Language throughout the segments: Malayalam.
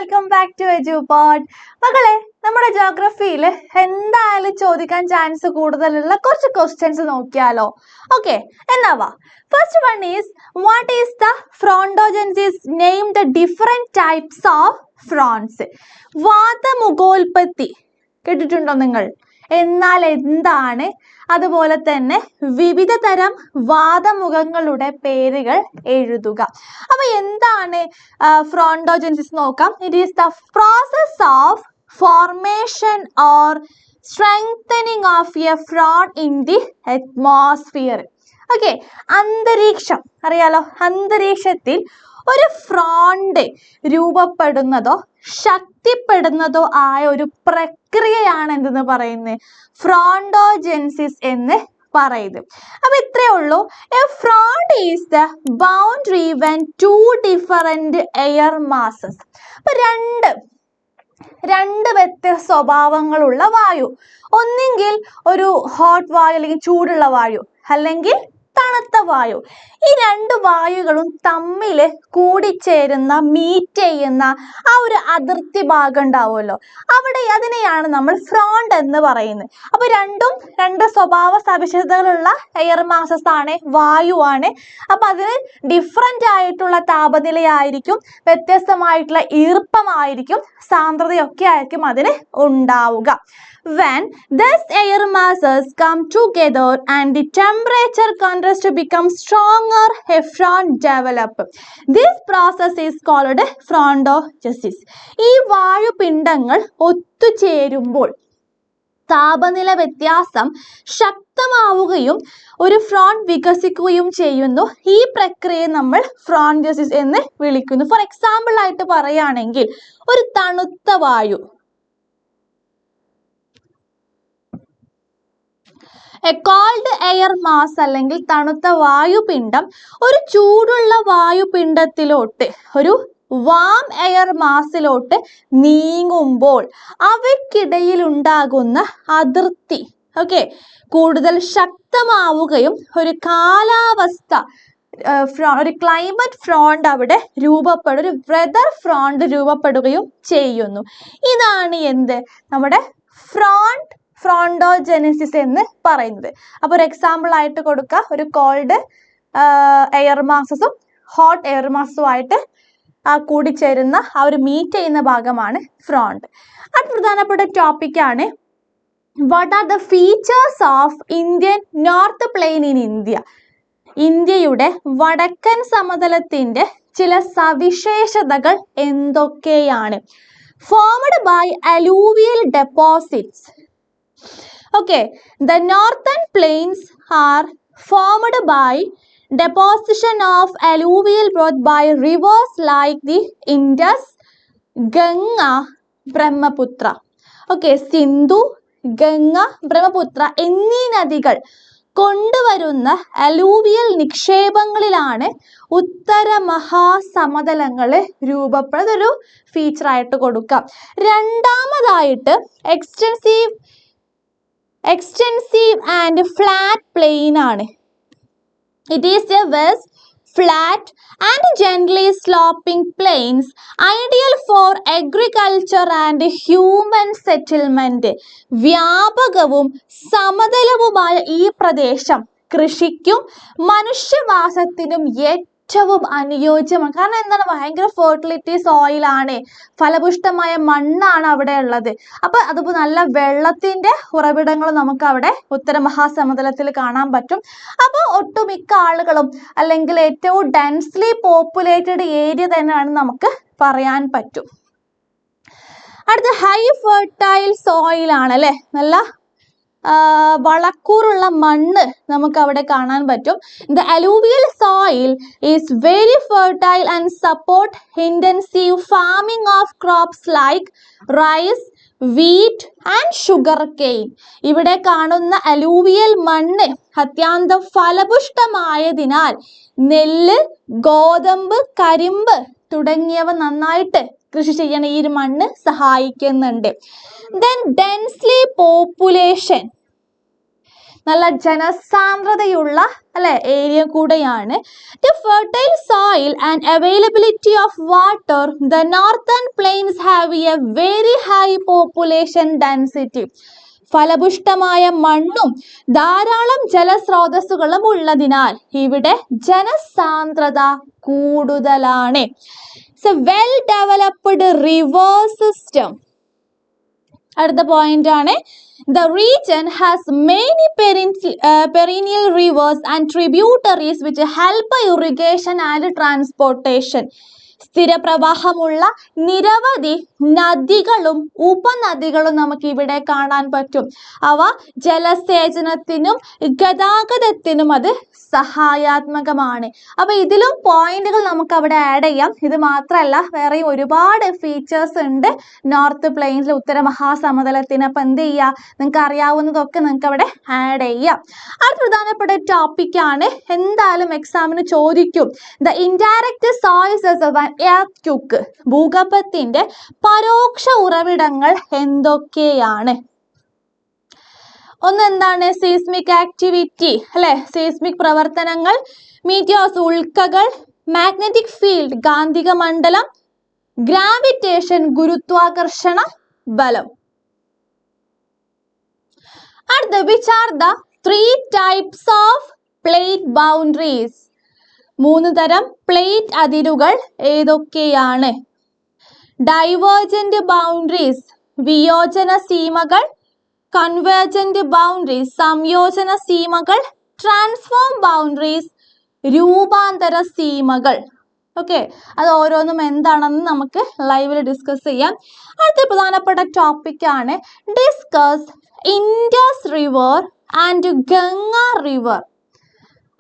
Welcome back to എജുപോഡ്. മക്കളെ, നമ്മുടെ ജോഗ്രഫിയിൽ എന്തായാലും ചോദിക്കാൻ ചാൻസ് കൂടുതലുള്ള കുറച്ച് ക്വസ്റ്റ്യൻസ് നോക്കിയാലോ? ഓക്കെ, എന്നാവാ. First one is, what is the frontogenesis? Name the different types of fronts. വാതമുഖോൽപത്തി കേട്ടിട്ടുണ്ടോ നിങ്ങൾ? എന്നാൽ എന്താണ്? അതുപോലെ തന്നെ വിവിധ തരം വാതമുഖങ്ങളുടെ പേരുകൾ എഴുതുക. അപ്പൊ എന്താണ് ഫ്രോണ്ടോജെൻസിസ് നോക്കാം. It is the process of formation or strengthening of a front in the atmosphere. Okay, അന്തരീക്ഷം അറിയാലോ. അന്തരീക്ഷത്തിൽ ഒരു ഫ്രോണ്ട് രൂപപ്പെടുന്നതോ ശക്തിപ്പെടുന്നതോ ആയ ഒരു പ്രക്രിയയാണ് എന്തെന്ന് പറയുന്നത്? ഫ്രോണ്ടോജെൻസിസ് എന്ന് പറയുന്നത്. അപ്പൊ ഇത്രയേ ഉള്ളൂ. A front is the boundary when two different air masses. അപ്പൊ രണ്ട് വ്യത്യസ്ത സ്വഭാവങ്ങളുള്ള വായു, ഒന്നെങ്കിൽ ഒരു ഹോട്ട് വായു അല്ലെങ്കിൽ ചൂടുള്ള വായു, അല്ലെങ്കിൽ തണുത്ത വായു. ഈ രണ്ട് വായുകളും തമ്മിൽ കൂടിച്ചേരുന്ന മീറ്റ് ചെയ്യുന്ന ആ ഒരു അതിർത്തി ഭാഗം ഉണ്ടാവുമല്ലോ, അതിനെയാണ് നമ്മൾ ഫ്രോണ്ട് എന്ന് പറയുന്നത്. അപ്പൊ രണ്ട് സ്വഭാവ സവിശേഷതകളുള്ള എയർ മാസസ് ആണ്, വായുവാണ്. അപ്പൊ അതിന് ഡിഫറെന്റ് ആയിട്ടുള്ള താപനിലയായിരിക്കും, വ്യത്യസ്തമായിട്ടുള്ള ഈർപ്പമായിരിക്കും, സാന്ദ്രതയൊക്കെ ആയിരിക്കും അതിന് ഉണ്ടാവുക. When these air masses come together and the temperature contrast becomes stronger, a front develop. This process is called frontogenesis. ഈ വായുപിണ്ഡങ്ങൾ ഒത്തുചേരുമ്പോൾ താപനില വ്യത്യാസം ശക്തമാവുകയും ഒരു ഫ്രോണ്ട് വികസിക്കുകയും ചെയ്യുന്നു. ഈ പ്രക്രിയയെ നമ്മൾ ഫ്രോണ്ടോജെനസിസ് എന്ന് വിളിക്കുന്നു. ഫോർ എക്സാമ്പിൾ ആയിട്ട് പറയുകയാണെങ്കിൽ, ഒരു തണുത്ത വായു, എ കോൾഡ് എയർ മാസ് അല്ലെങ്കിൽ തണുത്ത വായുപിണ്ഡം ഒരു ചൂടുള്ള വായുപിണ്ഡത്തിലോട്ട്, ഒരു വാം എയർ മാസിലോട്ട് നീങ്ങുമ്പോൾ അവയ്ക്കിടയിൽ ഉണ്ടാകുന്ന അതിർത്തി കൂടുതൽ ശക്തമാവുകയും ഒരു കാലാവസ്ഥ, ഒരു ക്ലൈമറ്റ് ഫ്രോണ്ട് അവിടെ രൂപപ്പെടും, ഒരു വെതർ ഫ്രോണ്ട് രൂപപ്പെടുകയും ചെയ്യുന്നു. ഇതാണ് എന്ത്? നമ്മുടെ ഫ്രോണ്ടോജെനസിസ് എന്ന് പറയുന്നത്. അപ്പോൾ ഒരു എക്സാമ്പിൾ ആയിട്ട് കൊടുക്കുക, ഒരു കോൾഡ് എയർ മാസസും ഹോട്ട് എയർ മാസസുമായിട്ട് കൂടിച്ചേരുന്ന ആ ഒരു മീറ്റ് ചെയ്യുന്ന ഭാഗമാണ് ഫ്രോണ്ട്. അത് പ്രധാനപ്പെട്ട ടോപ്പിക്കാണ്, what are the features of Indian north plain in India. ഇന്ത്യയുടെ വടക്കൻ സമതലത്തിന്റെ ചില സവിശേഷതകൾ എന്തൊക്കെയാണ്? Formed by alluvial deposits. Okay, the northern plains are formed by deposition of alluvial growth by rivers like the Indus, Ganga, Brahmaputra. Okay, Sindhu, Ganga, Brahmaputra എന്നീ നദികൾ കൊണ്ടുവരുന്ന അലൂവിയൽ നിക്ഷേപങ്ങളിലാണ് ഉത്തര മഹാസമതലങ്ങൾ രൂപപ്പെടുന്നത്. ഒരു ഫീച്ചറായിട്ട് കൊടുക്കാം. രണ്ടാമതായിട്ട് എക്സ്റ്റെൻസീവ് ആൻഡ് ഫ്ലാറ്റ് പ്ലെയിൻ ആണ്. It is a vast flat and gently sloping plains ideal for agriculture and human settlement. വ്യാപകവും സമതലവുമായ ഈ പ്രദേശം കൃഷിക്കും മനുഷ്യവാസത്തിനും ഏറ്റവും അനുയോജ്യമാണ്. കാരണം എന്താണ്? ഭയങ്കര ഫെർട്ടിലിറ്റി സോയിലാണ്, ഫലപുഷ്ടമായ മണ്ണാണ് അവിടെ ഉള്ളത്. അപ്പൊ അതുപോലെ നല്ല വെള്ളത്തിന്റെ ഉറവിടങ്ങൾ നമുക്ക് അവിടെ ഉത്തര മഹാസമതലത്തിൽ കാണാൻ പറ്റും. അപ്പോൾ ഒട്ടുമിക്ക ആളുകളും അല്ലെങ്കിൽ ഏറ്റവും ഡെൻസ്ലി പോപ്പുലേറ്റഡ് ഏരിയ തന്നെയാണ് നമുക്ക് പറയാൻ പറ്റും. അടുത്ത ഹൈ ഫെർട്ടൈൽ സോയിൽ ആണ് അല്ലെ, നല്ല വളക്കൂറുള്ള മണ്ണ് നമുക്ക് അവിടെ കാണാൻ പറ്റും. The alluvial soil is very fertile and support intensive farming of crops like rice, wheat and sugarcane. ഇവിടെ കാണുന്ന അലൂവിയൽ മണ്ണ് അത്യന്തം ഫലപുഷ്ടമായതിനാൽ നെല്ല്, ഗോതമ്പ്, കരിമ്പ് തുടങ്ങിയവ നന്നായിട്ട് കൃഷി ചെയ്യാൻ ഈ ഒരു മണ്ണ് സഹായിക്കുന്നുണ്ട്. Then densely population. നല്ല ജനസാന്ദ്രതയുള്ള അല്ലെ ഏരിയ കൂടെയാണ്. The fertile soil and availability of water, the northern plains have a very high population density. ഫലപുഷ്ടമായ മണ്ണും ധാരാളം ജലസ്രോതസ്സുകളും ഉള്ളതിനാൽ ഇവിടെ ജനസാന്ദ്രത കൂടുതലാണ്. It's a well developed river system. അടുത്ത പോയിന്റ് ആണ്, the region has many perennial rivers and tributaries which help irrigation and transportation. സ്ഥിരപ്രവാഹമുള്ള നിരവധി നദികളും ഉപനദികളും നമുക്ക് ഇവിടെ കാണാൻ പറ്റും. അവ ജലസേചനത്തിനും ഗതാഗതത്തിനും അത് സഹായാത്മകമാണ്. അപ്പൊ ഇതിലും പോയിന്റുകൾ നമുക്ക് അവിടെ ആഡ് ചെയ്യാം. ഇത് മാത്രമല്ല വേറെയും ഒരുപാട് ഫീച്ചേഴ്സ് ഉണ്ട് നോർത്ത് പ്ലെയിൻസിൽ, ഉത്തര മഹാസമതലത്തിന്. അപ്പൊ എന്ത് ചെയ്യുക, നിങ്ങൾക്ക് അറിയാവുന്നതൊക്കെ നിങ്ങൾക്ക് അവിടെ ആഡ് ചെയ്യാം. അടുത്ത പ്രധാനപ്പെട്ട ടോപ്പിക്കാണ്, എന്തായാലും എക്സാമിന് ചോദിക്കും. The indirect sources of earth, ഭൂകമ്പത്തിന്റെ പരോക്ഷ ഉറവിടങ്ങൾ എന്തൊക്കെയാണ്? ഒന്ന് എന്താണ്? സീസ്മിക് ആക്ടിവിറ്റി അല്ലെ, സീസ്മിക് പ്രവർത്തനങ്ങൾ, മീറ്റിയോസ് ഉൽക്കകൾ, മാഗ്നറ്റിക് ഫീൽഡ് കാന്തിക മണ്ഡലം, ഗ്രാവിറ്റേഷൻ ഗുരുത്വാകർഷണ ബലം. അടുത്ത, which are the 3 types of plate boundaries? 3 തരം പ്ലേറ്റ് അതിരുകൾ ഏതൊക്കെയാണ്? ഡൈവേർജന്റ് ബൗണ്ടറീസ് വിയോജന സീമകൾ, കൺവേർജന്റ് ബൗണ്ടറീസ് സംയോജന സീമകൾ, ട്രാൻസ്ഫോം ബൗണ്ടറീസ് രൂപാന്തര സീമകൾ. ഓക്കെ, അത് ഓരോന്നും എന്താണെന്ന് നമുക്ക് ലൈവിൽ ഡിസ്കസ് ചെയ്യാം. അടുത്ത പ്രധാനപ്പെട്ട ടോപ്പിക്കാണ്, discuss Indus river and Ganga river.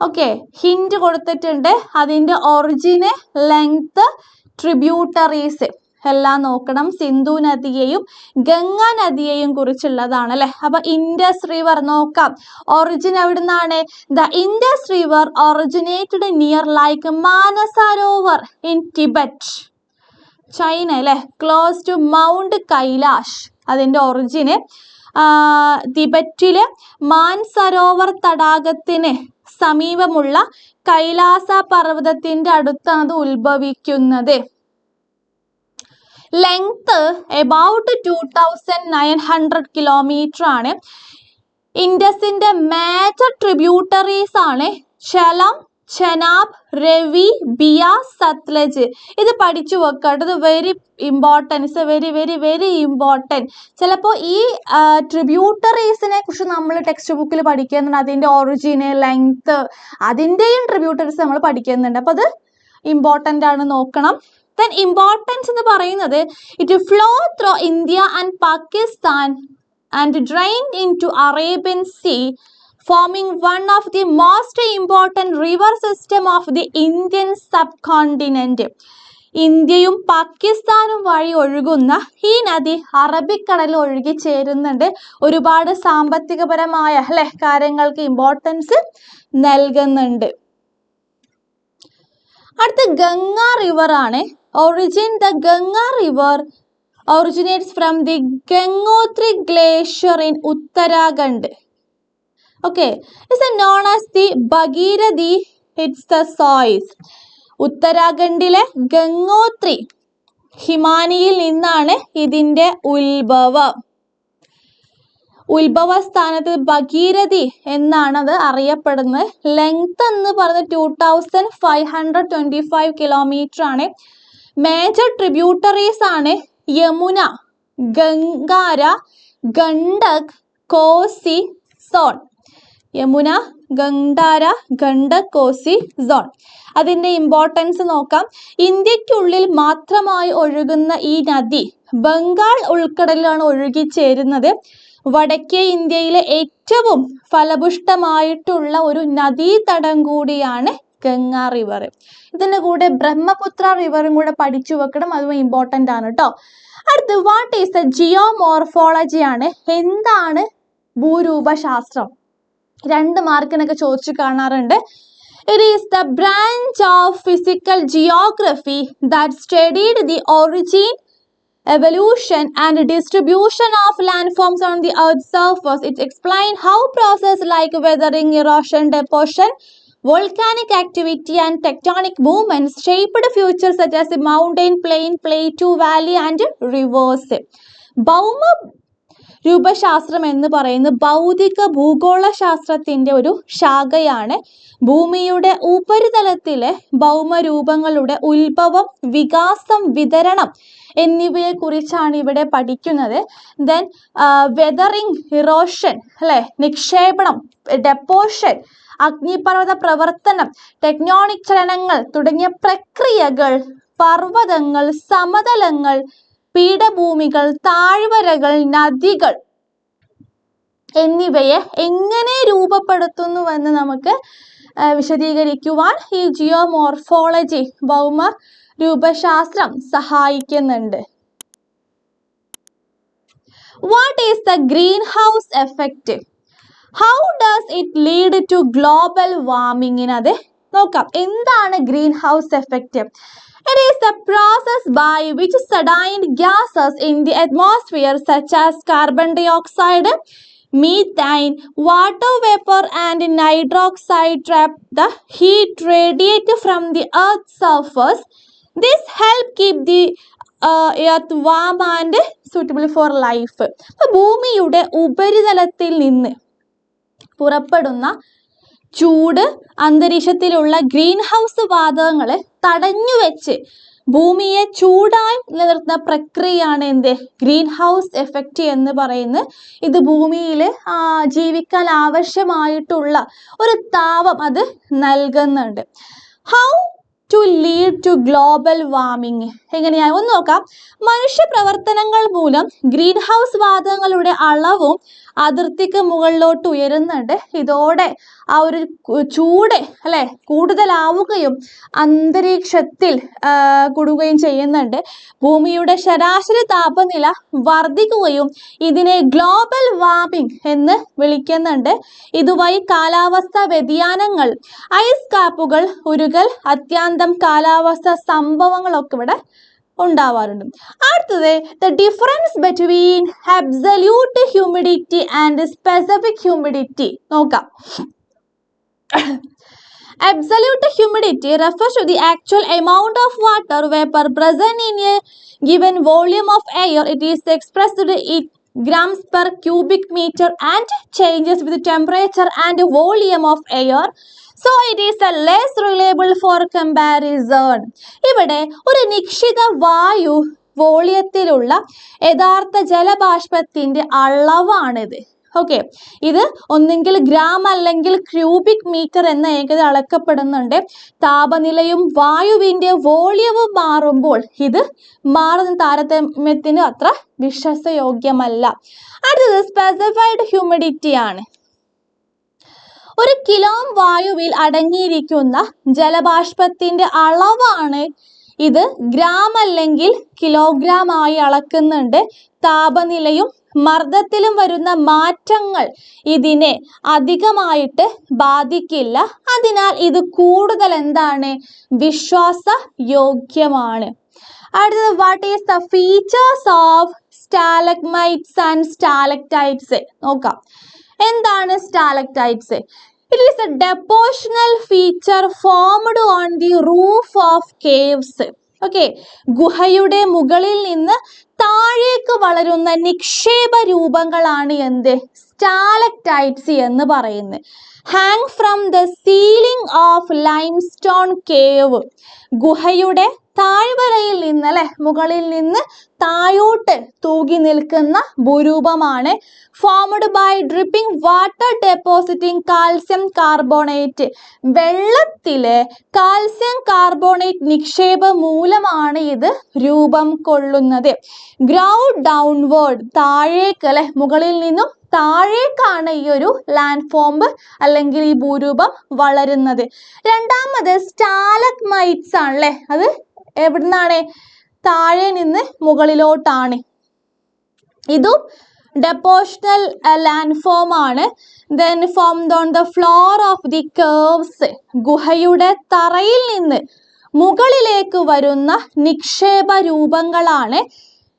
Okay, hint കൊടുത്തിട്ടുണ്ട്. അതിൻ്റെ ഒറിജിന്, ലെങ്ത്, ട്രിബ്യൂട്ടറീസ് എല്ലാം നോക്കണം. സിന്ധു നദിയെയും ഗംഗ നദിയെയും കുറിച്ചുള്ളതാണ് അല്ലെ. അപ്പൊ ഇൻഡസ് റിവർ നോക്കാം. ഒറിജിൻ എവിടുന്നാണ്? The Indus river originated near like Mansarovar in Tibet, China അല്ലെ, ക്ലോസ് ടു മൗണ്ട് കൈലാഷ്. അതിൻ്റെ ഒറിജിന് തിബറ്റിലെ മാൻസരോവർ തടാകത്തിന് സമീപമുള്ള കൈലാസ പർവ്വതത്തിന്റെ അടുത്താണ് അത് ഉത്ഭവിക്കുന്നത്. ലെങ്ത് എബൌട്ട് 2900 കിലോമീറ്റർ ആണ്. ഇൻഡസിന്റെ മേജർ ട്രിബ്യൂട്ടറീസ് ആണ് ഝലം, ചെനാബ്, രവി, ബിയാസ്, സത്ലജ്. ഇത് പഠിച്ചു വെക്കാം. ഇത് very importance, very very very important. ചിലപ്പോൾ ഈ ട്രിബ്യൂട്ടറീസിനെ കുറിച്ച് നമ്മൾ ടെക്സ്റ്റ് ബുക്കിൽ പഠിക്കുന്നുണ്ട്. അതിൻ്റെ ഒറിജിന്, ലെങ്ത്, അതിൻ്റെയും ട്രിബ്യൂട്ടറീസ് നമ്മൾ പഠിക്കുന്നുണ്ട്. അപ്പോൾ അത് ഇമ്പോർട്ടൻ്റ് ആണ്, നോക്കണം. ദെൻ ഇമ്പോർട്ടൻസ് എന്ന് പറയുന്നത്, it flow through India and Pakistan and drain into Arabian sea, forming one of the most important river system of the Indian subcontinent. ഇന്ത്യയും പാകിസ്ഥാനും വഴി ഒഴുകുന്ന ഈ നദി അറബിക്കടലിൽ ഒഴുകി ചേരുന്നുണ്ട്. ഒരുപാട് സാമ്പത്തികപരമായ അല്ലെ കാര്യങ്ങൾക്ക് ഇമ്പോർട്ടൻസ് നൽകുന്നുണ്ട്. അടുത്ത ഗംഗ റിവർ ആണ്. Origin, the Ganga river originates from the Gangotri glacier in Uttarakhand. Okay, it's known as the Bhagirathi. It's the source. ഉത്തരാഖണ്ഡിലെ ഗംഗോത്രി ഹിമാനിയിൽ നിന്നാണ് ഇതിന്റെ ഉത്ഭവം. ഉത്ഭവ സ്ഥാനത്ത് ഭഗീരഥി എന്നാണ് അത് അറിയപ്പെടുന്നത്. ലെങ്ത് എന്ന് പറയുന്നത് 2525 കിലോമീറ്റർ ആണ്. മേജർ ട്രിബ്യൂട്ടറീസ് ആണ് യമുന, ഗംഗാര, ഗണ്ഡക്, കോസി, സോൺ. യമുന, ഗംഡാര, ഗണ്ഡക്, കോസി, സോൺ. അതിൻ്റെ ഇമ്പോർട്ടൻസ് നോക്കാം. ഇന്ത്യക്കുള്ളിൽ മാത്രമായി ഒഴുകുന്ന ഈ നദി ബംഗാൾ ഉൾക്കടലിലാണ് ഒഴുകിച്ചേരുന്നത്. വടക്കേ ഇന്ത്യയിലെ ഏറ്റവും ഫലപുഷ്ടമായിട്ടുള്ള ഒരു നദീതടം കൂടിയാണ് ഗംഗാ റിവർ. ഇതിൻ്റെ കൂടെ ബ്രഹ്മപുത്ര റിവറും കൂടെ പഠിച്ചു വെക്കണം, അതും ഇമ്പോർട്ടൻ്റ് ആണ് കേട്ടോ. അടുത്ത്, വാട്ട് ഈസ് ദ ജിയോമോർഫോളജി ആണ്. എന്താണ് ഭൂരൂപശാസ്ത്രം? 2 മാർക്കിനൊക്കെ ചോദിച്ചു കാണാറുണ്ട്. It is the branch of physical geography that studied the origin, evolution and distribution of landforms on the Earth's surface. It explains how processes like weathering, erosion, deposition, volcanic activity and tectonic movements shaped futures such as the mountain, plain, plateau, valley and rivers. ഭൗമ രൂപശാസ്ത്രം എന്ന് പറയുന്നത് ഭൗതിക ഭൂഗോള ശാസ്ത്രത്തിന്റെ ഒരു ശാഖയാണ്. ഭൂമിയുടെ ഉപരിതലത്തിലെ ഭൗമരൂപങ്ങളുടെ ഉത്ഭവം, വികാസം, വിതരണം എന്നിവയെ കുറിച്ചാണ് ഇവിടെ പഠിക്കുന്നത്. ദെൻ വെതറിംഗ്, ഇറോഷൻ, അല്ലെ, നിക്ഷേപണം, ഡെപ്പോഷൻ, അഗ്നിപർവ്വത പ്രവർത്തനം, ടെക്നോണിക് ചലനങ്ങൾ തുടങ്ങിയ പ്രക്രിയകൾ, പർവ്വതങ്ങൾ, സമതലങ്ങൾ, പീഠഭൂമികൾ, താഴ്വരകൾ, നദികൾ എന്നിവയെ എങ്ങനെ രൂപപ്പെടുത്തുന്നുവെന്ന് നമുക്ക് വിശദീകരിക്കുവാൻ ഈ ജിയോമോർഫോളജി, ഭൗമ രൂപശാസ്ത്രം സഹായിക്കുന്നുണ്ട്. What is the greenhouse effect? How does it lead to global വാർമിങ്ങിനത് നോക്കാം. എന്താണ് greenhouse effect? It is the process by which certain gases in the atmosphere such as carbon dioxide, methane, water vapor and nitroxide trap the heat radiated from the Earth's surface. This help keep the earth warm and suitable for life. ഭൂമിയുടെ ഉപരിതലത്തിൽ നിന്ന് പുറപ്പെടുന്ന ചൂട് അന്തരീക്ഷത്തിലുള്ള ഗ്രീൻ ഹൗസ് വാതകങ്ങളെ തടഞ്ഞു വെച്ച് ഭൂമിയെ ചൂടായി നിലനിർത്തുന്ന പ്രക്രിയയാണ് എന്ത്? ഗ്രീൻ ഹൗസ് എഫക്റ്റ് എന്ന് പറയുന്നത്. ഇത് ഭൂമിയിൽ ജീവിക്കാൻ ആവശ്യമായിട്ടുള്ള ഒരു താപം അത് നൽകുന്നുണ്ട്. How to lead to global warming എങ്ങനെയാണ് ഒന്ന് നോക്കാം. മനുഷ്യ പ്രവർത്തനങ്ങൾ മൂലം ഗ്രീൻ ഹൗസ് വാതകങ്ങളുടെ അളവും അതിർത്തിക്ക് മുകളിലോട്ട് ഉയരുന്നുണ്ട്. ഇതോടെ ആ ഒരു ചൂട് അല്ലെ കൂടുതലാവുകയും അന്തരീക്ഷത്തിൽ കൂടുകയും ചെയ്യുന്നുണ്ട്. ഭൂമിയുടെ ശരാശരി താപനില വർദ്ധിക്കുകയും ഇതിനെ ഗ്ലോബൽ വാർമിംഗ് എന്ന് വിളിക്കുന്നുണ്ട്. ഇതുവഴി കാലാവസ്ഥാ വ്യതിയാനങ്ങൾ, ഐസ് കാപ്പുകൾ ഉരുകൽ, അത്യാന്തം കാലാവസ്ഥാ സംഭവങ്ങളൊക്കെ ഇവിടെ ഉണ്ടാവാറുണ്ട്. അടുത്തത് the difference between absolute humidity and specific humidity നോക്കാം. Absolute humidity refers to the actual amount of water vapor present in a given volume of air. It is expressed in grams per cubic meter and changes with temperature and volume of air. So it is a less reliable for comparison. ഇവിടെ ഒരു നിശ്ചിത വായു വോളിയത്തിലുള്ള യഥാർത്ഥ ജലബാഷ്പത്തിന്റെ അളവാണിത്. ഓക്കെ, ഇത് ഒന്നെങ്കിൽ ഗ്രാം അല്ലെങ്കിൽ ക്യൂബിക് മീറ്റർ എന്ന ഏകത അളക്കപ്പെടുന്നുണ്ട്. താപനിലയും വായുവിന്റെ വോളിയവും മാറുമ്പോൾ ഇത് മാറുന്ന താരതമ്യത്തിന് അത്ര വിശ്വാസയോഗ്യമല്ല. അടുത്തത് സ്പെസിഫൈഡ് ഹ്യൂമിഡിറ്റി ആണ്. ഒരു കിലോ വായുവിൽ അടങ്ങിയിരിക്കുന്ന ജലബാഷ്പത്തിന്റെ അളവാണ് ഇത്. ഗ്രാം അല്ലെങ്കിൽ കിലോഗ്രാം ആയി അളക്കുന്നുണ്ട്. താപനിലയും മർദ്ദത്തിലും വരുന്ന മാറ്റങ്ങൾ ഇതിനെ അധികമായിട്ട് ബാധിക്കില്ല. അതിനാൽ ഇത് കൂടുതൽ എന്താണ്? വിശ്വാസയോഗ്യമാണ്. അടുത്തത് what is the features of stalagmites and stalactites നോക്കാം. എന്താണ് സ്റ്റാലക്ടൈറ്റ്സ്? It is a depositional feature formed on the roof of caves. Okay, ഗുഹയുടെ മുകളിൽ നിന്ന് താഴേക്ക് വളരുന്ന നിക്ഷേപ രൂപങ്ങളാണ് എന്ത്? സ്റ്റാലക്ടൈറ്റ്സ് എന്ന് പറയുന്നത്. Hang from the ceiling of limestone cave, ഗുഹയുടെ താഴ്വരയിൽ നിന്ന് അല്ലെ മുകളിൽ നിന്ന് താഴോട്ട് തൂകി നിൽക്കുന്ന ഭൂരൂപമാണ്. Formed by dripping water depositing calcium carbonate, വെള്ളത്തിലെ കാൽസ്യം കാർബോണേറ്റ് നിക്ഷേപം മൂലമാണ് ഇത് രൂപം കൊള്ളുന്നത്. ഗ്രൗണ്ട് ഡൗൺവേർഡ്, താഴേക്ക് അല്ലെ മുകളിൽ നിന്നും താഴേക്കാണ് ഈ ഒരു ലാൻഡ് ഫോം അല്ലെങ്കിൽ ഈ ഭൂരൂപം വളരുന്നത്. രണ്ടാമത് സ്റ്റാലഗ്മൈറ്റ്സ് ആണല്ലേ. അത് എവിടുന്നാണ്? താഴെ നിന്ന് മുകളിലോട്ടാണ്. ഇതും ഡെപ്പോഷണൽ ലാൻഡ് ഫോം ആണ്. Then formed on the floor of the caves, ഗുഹയുടെ തറയിൽ നിന്ന് മുകളിലേക്ക് വരുന്ന നിക്ഷേപ രൂപങ്ങളാണ്.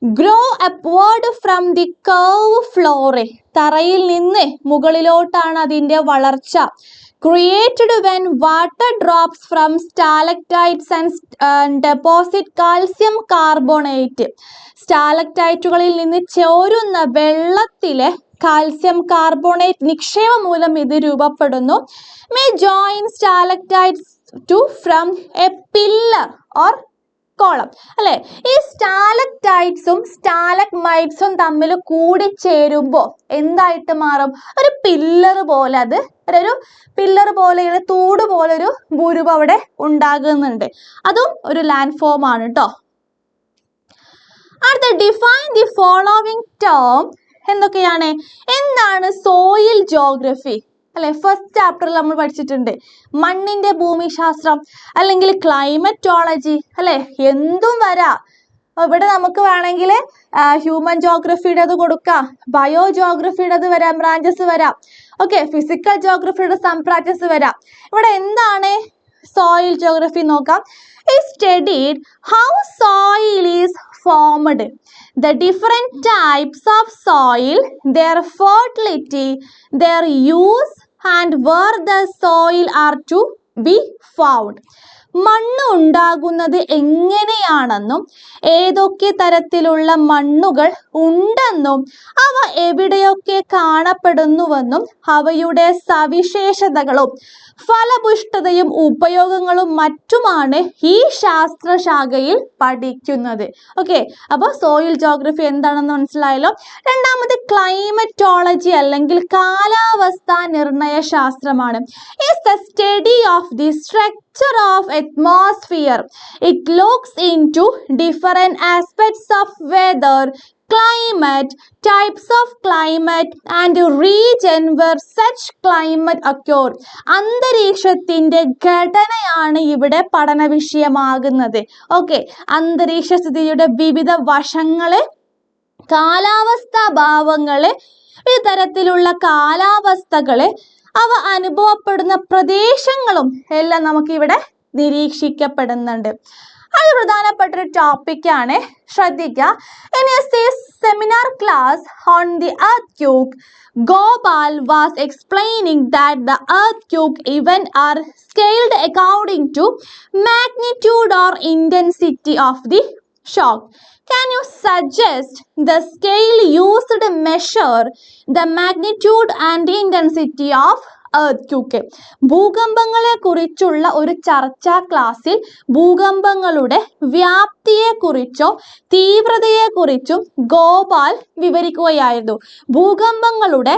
Grow upward from the cave floor, തറയിൽ നിന്ന് മുകളിലോട്ടാണ് അതിൻ്റെ വളർച്ച. Created when water drops from stalactites and deposit calcium carbonate, സ്റ്റാലക്ടൈറ്റുകളിൽ നിന്ന് ചോരുന്ന വെള്ളത്തിലെ കാൽസ്യം കാർബോണേറ്റ് നിക്ഷേപം മൂലം ഇത് രൂപപ്പെടുന്നു. May join stalactites to form a pillar or column, അല്ലെ? ഈ സ്റ്റാലക്ടൈറ്റ്സും സ്റ്റാലഗ്മൈറ്റ്സും തമ്മിൽ കൂടിച്ചേരുമ്പോൾ എന്തായിട്ട് മാറും? ഒരു പില്ലർ പോലെ, അത് ഒരു പില്ലർ പോലെ, തൂട് പോലെ ഒരു രൂപം അവിടെ ഉണ്ടാകുന്നുണ്ട്. അതും ഒരു ലാൻഡ് ഫോം ആണ് കേട്ടോ. അടുത്ത ഡിഫൈൻ ദി ഫോളോവിങ് ടേം. എന്തൊക്കെയാണ്? എന്താണ് സോയിൽ ജോഗ്രഫി? അല്ലെ, ഫസ്റ്റ് ചാപ്റ്ററിൽ നമ്മൾ പഠിച്ചിട്ടുണ്ട് മണ്ണിന്റെ ഭൂമിശാസ്ത്രം അല്ലെങ്കിൽ ക്ലൈമറ്റോളജി, അല്ലെ? എന്തും വരാം. ഇവിടെ നമുക്ക് വേണമെങ്കിൽ ഹ്യൂമൻ ജോഗ്രഫിയുടേത് കൊടുക്കാം, ബയോ ജോഗ്രഫിയുടേത് വരാം, ബ്രാഞ്ചസ് വരാം. ഓക്കെ, ഫിസിക്കൽ ജോഗ്രഫിയുടെ സം ബ്രാഞ്ചസ് വരാം. ഇവിടെ എന്താണ് സോയിൽ ജോഗ്രഫി നോക്കാം. It studied how soil is formed, the different types of soil, their fertility, their use, and where the soil are to be found. മണ്ണ് ഉണ്ടാകുന്നത് എങ്ങനെയാണെന്നും ഏതൊക്കെ തരത്തിലുള്ള മണ്ണുകൾ ഉണ്ടെന്നും അവ എവിടെയൊക്കെ കാണപ്പെടുന്നുവെന്നും അവയുടെ സവിശേഷതകളും ഫലപുഷ്ടതയും ഉപയോഗങ്ങളും മറ്റുമാണ് ഈ ശാസ്ത്രശാഖയിൽ പഠിക്കുന്നത്. ഓക്കെ, അപ്പോൾ സോയിൽ ജോഗ്രഫി എന്താണെന്ന് മനസ്സിലായല്ലോ. രണ്ടാമത് ക്ലൈമറ്റോളജി അല്ലെങ്കിൽ കാലാവസ്ഥാ നിർണയ ശാസ്ത്രമാണ്. It's the study of the structure of atmosphere. It looks into different aspects of weather, climate, types of climate and region where such climate occur. അന്തരീക്ഷത്തിന്റെ ഘടനയാണ് ഇവിടെ പഠന വിഷയമാകുന്നത്. ഓക്കെ, അന്തരീക്ഷ സ്ഥിതിയുടെ വിവിധ വശങ്ങള്, കാലാവസ്ഥാ ഭാവങ്ങള്, വിവിധതരത്തിലുള്ള കാലാവസ്ഥകള്, അവ അനുഭവപ്പെടുന്ന പ്രദേശങ്ങളും എല്ലാം നമുക്ക് ഇവിടെ നിരീക്ഷിക്കപ്പെടുന്നുണ്ട്. അത് പ്രധാനപ്പെട്ട ഒരു ടോപ്പിക്കാണ്, ശ്രദ്ധിക്കുക. In a seminar class on the earthquake, Gopal was explaining that the earthquake events are scaled according to magnitude or intensity of the shock. Can you suggest the scale used to measure the magnitude and intensity of earthquake? ഭൂകമ്പങ്ങളെ കുറിച്ചുള്ള ഒരു ചർച്ചാ ക്ലാസ്സിൽ ഭൂകമ്പങ്ങളുടെ വ്യാപ്തിയെക്കുറിച്ചോ തീവ്രതയെക്കുറിച്ചും ഗോപാൽ വിവരിക്കുകയായിരുന്നു. ഭൂകമ്പങ്ങളുടെ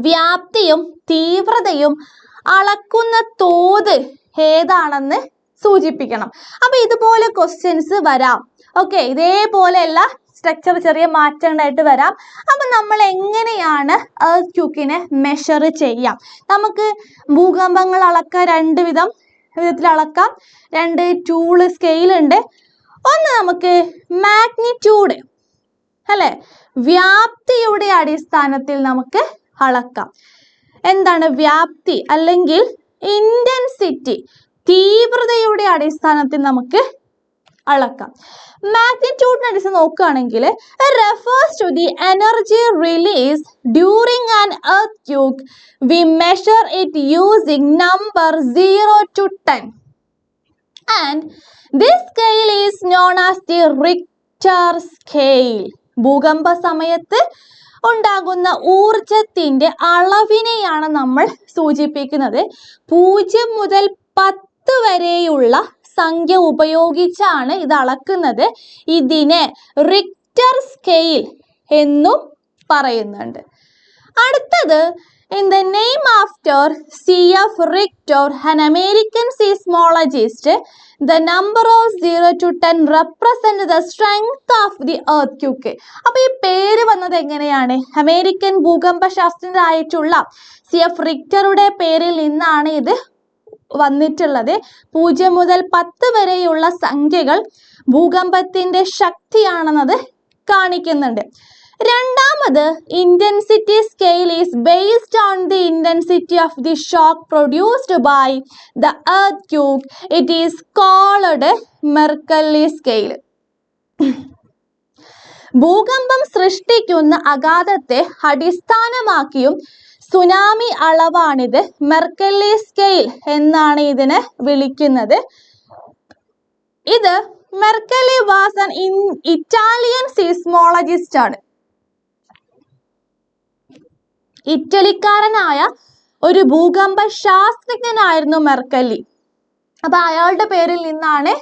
വ്യാപ്തിയും തീവ്രതയും അളക്കുന്ന തോത് ഏതാണെന്ന് സൂചിപ്പിക്കണം. അപ്പൊ ഇതുപോലെ ക്വസ്റ്റ്യൻസ് വരാം. ഓക്കെ, ഇതേപോലെയല്ല, സ്ട്രക്ചർ ചെറിയ മാറ്റങ്ങളായിട്ട് വരാം. അപ്പൊ നമ്മൾ എങ്ങനെയാണ് എർത്ത്ക്വേക്കിനെ മെഷർ ചെയ്യാം? നമുക്ക് ഭൂകമ്പങ്ങൾ അളക്കാൻ രണ്ട് വിധത്തിൽ അളക്കാം. രണ്ട് ടൂള് സ്കെയിൽ ഉണ്ട്. ഒന്ന് നമുക്ക് മാഗ്നിറ്റ്യൂഡ്, അല്ലെ, വ്യാപ്തിയുടെ അടിസ്ഥാനത്തിൽ നമുക്ക് അളക്കാം. എന്താണ് വ്യാപ്തി അല്ലെങ്കിൽ ഇന്റൻസിറ്റി? തീവ്രതയുടെ അടിസ്ഥാനത്തിൽ നമുക്ക് അളക്കാം. മാഗ്നിറ്റ്യൂഡിനെ അടിസ്ഥാനം നോക്കുകയാണെങ്കിൽ refers to the energy released during an earthquake. We measure it using number 0 to 10 and this scale is known as the Richter scale. ഭൂകമ്പ സമയത്ത് ഉണ്ടാകുന്ന ഊർജത്തിന്റെ അളവിനെയാണ് നമ്മൾ സൂചിപ്പിക്കുന്നത്. 0 മുതൽ 10 വരെയുള്ള സംഖ്യ ഉപയോഗിച്ചാണ് ഇത് അളക്കുന്നത്. ഇതിനെ റിക്ടർ സ്കെയിൽ എന്നും പറയുന്നുണ്ട്. അടുത്തത്, in the name after C.F. Richter, an American seismologist, the number of 0 to 10 represent the strength of the earthquake. അപ്പൊ ഈ പേര് വന്നത് എങ്ങനെയാണ്? അമേരിക്കൻ ഭൂകമ്പ ശാസ്ത്രജ്ഞനായിട്ടുള്ള C.F. റിക്ടറുടെ പേരിൽ നിന്നാണ് ഇത് വന്നിട്ടുള്ളത്. 0 മുതൽ 10 വരെയുള്ള സംഖ്യകൾ ഭൂകമ്പത്തിന്റെ ശക്തിയാണെന്നത് കാണിക്കുന്നുണ്ട്. രണ്ടാമത്, intensity scale is based on the intensity of the shock produced by the earthquake. It is called Mercalli scale. ഭൂകമ്പം സൃഷ്ടിക്കുന്ന ആഘാതത്തെ അടിസ്ഥാനമാക്കിയും സുനാമി അളവാണിത്. മെർക്കല്ലി സ്കെയിൽ എന്നാണ് ഇതിനെ വിളിക്കുന്നത്. ഇത് മെർക്കല്ലി വാസ് ആൻ ഇറ്റാലിയൻ സീസ്മോളജിസ്റ്റ് ആണ്. ഇറ്റലിക്കാരനായ ഒരു ഭൂകമ്പ ശാസ്ത്രജ്ഞനായിരുന്നു മെർക്കല്ലി. അപ്പൊ അയാളുടെ പേരിൽ നിന്നാണ്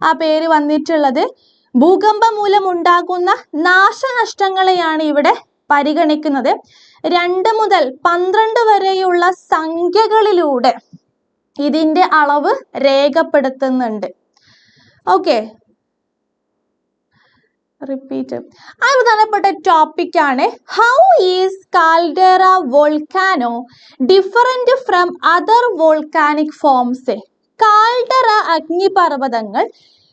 ആ പേര് വന്നിട്ടുള്ളത്. ഭൂകമ്പം മൂലം ഉണ്ടാകുന്ന നാശനഷ്ടങ്ങളെയാണ് ഇവിടെ പരിഗണിക്കുന്നത്. 2 മുതൽ 12 വരെയുള്ള സംഖ്യകളിലൂടെ ഇതിന്റെ അളവ് രേഖപ്പെടുത്തുന്നുണ്ട്. Okay, repeat. ആ പ്രധാനപ്പെട്ട ടോപ്പിക് ആണ് how is caldera volcano different from other volcanic forms. Caldera അഗ്നിപർവ്വതങ്ങൾ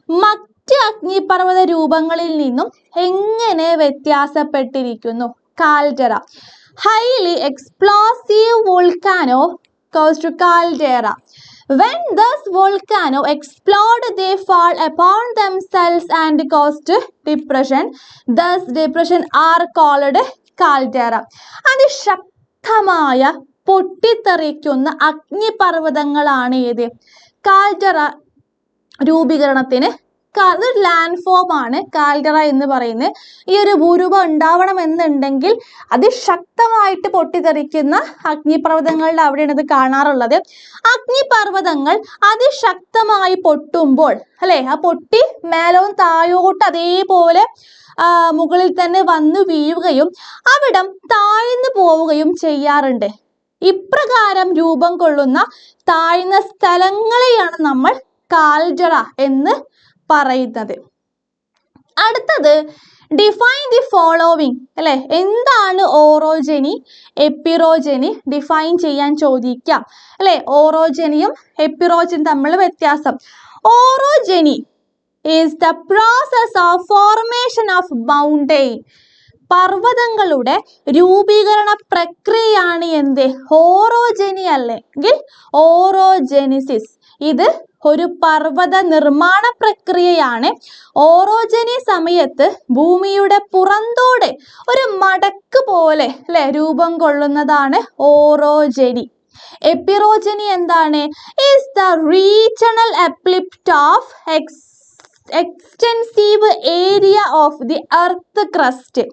മറ്റ് അഗ്നിപർവ്വത രൂപങ്ങളിൽ നിന്നും എങ്ങനെ വ്യത്യാസപ്പെട്ടിരിക്കുന്നു? കാൽഡെറ highly explosive volcano caused to caldera. When this volcano explode, they fall upon themselves and cause depression. Thus depression are called caldera. അതിശക്തമായ പൊട്ടിത്തെറിക്കുന്ന അഗ്നിപർവ്വതങ്ങളാണ് ഏത്? കാൽഡെറ രൂപീകരണത്തിന് അതൊരു ലാൻഡ് ഫോം ആണ് കാൽഡെറ എന്ന് പറയുന്നത്. ഈ ഒരു ഭൂരൂപം ഉണ്ടാവണമെന്നുണ്ടെങ്കിൽ അതിശക്തമായിട്ട് പൊട്ടിത്തെറിക്കുന്ന അഗ്നിപർവ്വതങ്ങളുടെ അവിടെയാണ് ഇത് കാണാറുള്ളത്. അഗ്നിപർവ്വതങ്ങൾ അതിശക്തമായി പൊട്ടുമ്പോൾ അല്ലെ, ആ പൊട്ടി മേലവും താഴോട്ട് അതേപോലെ മുകളിൽ തന്നെ വന്നു വീഴുകയും അവിടം താഴ്ന്നു പോവുകയും ചെയ്യാറുണ്ട്. ഇപ്രകാരം രൂപം കൊള്ളുന്ന താഴ്ന്ന സ്ഥലങ്ങളെയാണ് നമ്മൾ കാൽഡെറ എന്ന് പറയുന്നത്. അടുത്തത് ഡിഫൈൻ ദി ഫോളോവിങ് അല്ലെ, എന്താണ് ഓറോജനി എപ്പിറോജനി ഡിഫൈൻ ചെയ്യാൻ ചോദിക്കാം അല്ലെ. ഓറോജനിയും എപ്പിറോജനിയും തമ്മിലുള്ള വ്യത്യാസം. Orogeny is the process of formation of mountain. പർവ്വതങ്ങളുടെ രൂപീകരണ പ്രക്രിയയാണ് എന്ത്? ഓറോജനി അല്ലെങ്കിൽ ഓറോജെനിസിസ്. ഇത് ഒരു പർവ്വത നിർമ്മാണ പ്രക്രിയയാണ്. ഓറോജനി സമയത്ത് ഭൂമിയുടെ പുറന്തോട് ഒരു മടക്ക് പോലെ അല്ലെ രൂപം കൊള്ളുന്നതാണ് ഓറോജനി. എപ്പിറോജനി എന്താണ്? Is the regional uplift of extensive area of the earth crust.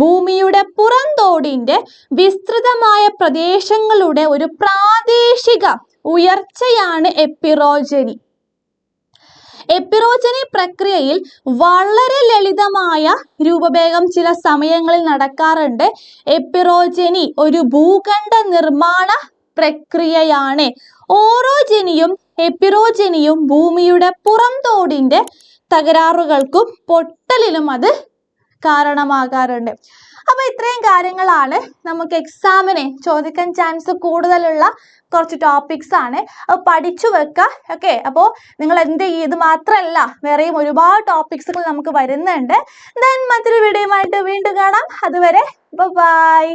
ഭൂമിയുടെ പുറന്തോടിന്റെ വിസ്തൃതമായ പ്രദേശങ്ങളുടെ ഒരു പ്രാദേശിക ഉയർച്ചയാണ് എപ്പിറോജനി. എപ്പിറോജനി പ്രക്രിയയിൽ വളരെ ലളിതമായ രൂപഭേദം ചില സമയങ്ങളിൽ നടക്കാറുണ്ട്. എപ്പിറോജനി ഒരു ഭൂഖണ്ഡ നിർമ്മാണ പ്രക്രിയയാണ്. ഓറോജനിയും എപ്പിറോജനിയും ഭൂമിയുടെ പുറംതോടിന്റെ തകരാറുകൾക്കും പൊട്ടലിനും അത് കാരണമാകാറുണ്ട്. അപ്പൊ ഇത്രയും കാര്യങ്ങളാണ് നമുക്ക് എക്സാമിന് ചോദിക്കാൻ ചാൻസ് കൂടുതലുള്ള കുറച്ച് ടോപ്പിക്സ് ആണ്. അത് പഠിച്ചു വെക്കുക. ഓക്കെ, അപ്പോൾ നിങ്ങൾ എന്ത് ചെയ്യും, ഇത് മാത്രമല്ല വേറെയും ഒരുപാട് ടോപ്പിക്സുകൾ നമുക്ക് വരുന്നുണ്ട്. ദെൻ മറ്റൊരു വീഡിയോയുമായിട്ട് വീണ്ടും കാണാം. അതുവരെ ബൈ.